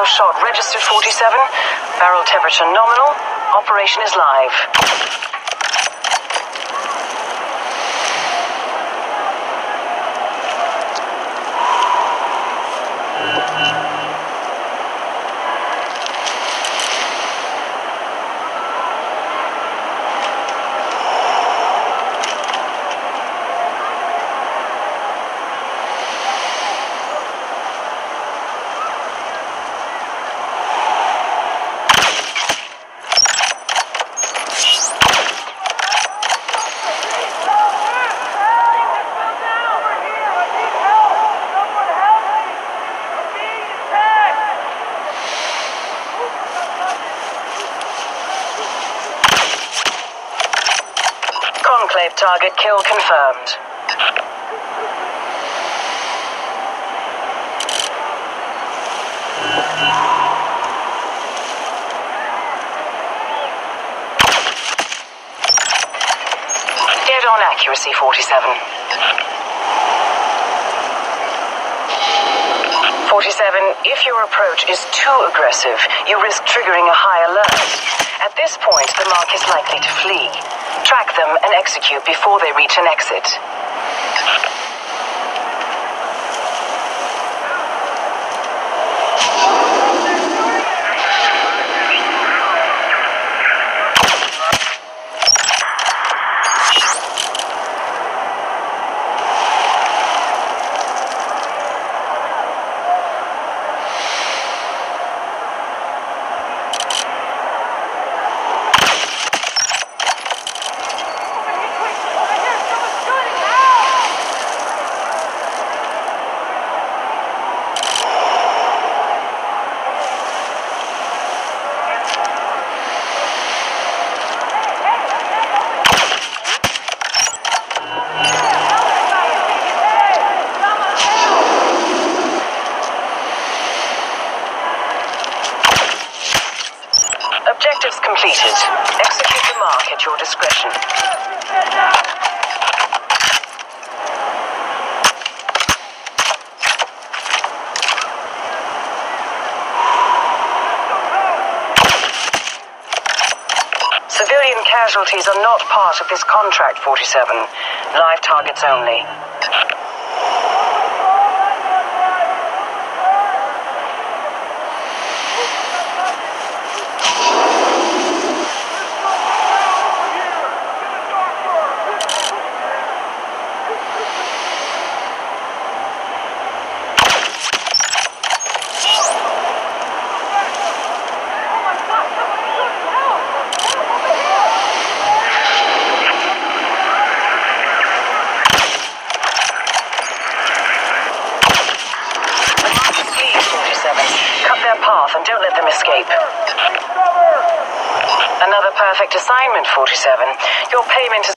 shot registered, 47. Barrel temperature nominal. Operation is live. Conclave target kill confirmed. Dead on accuracy, 47. 47, if your approach is too aggressive, you risk triggering a high alert. At this point, the mark is likely to flee. Track them and execute before they reach an exit. Objectives completed. Execute the mark at your discretion. Civilian casualties are not part of this contract, 47. Live targets only. Cut their path and don't let them escape. Another perfect assignment, 47. Your payment is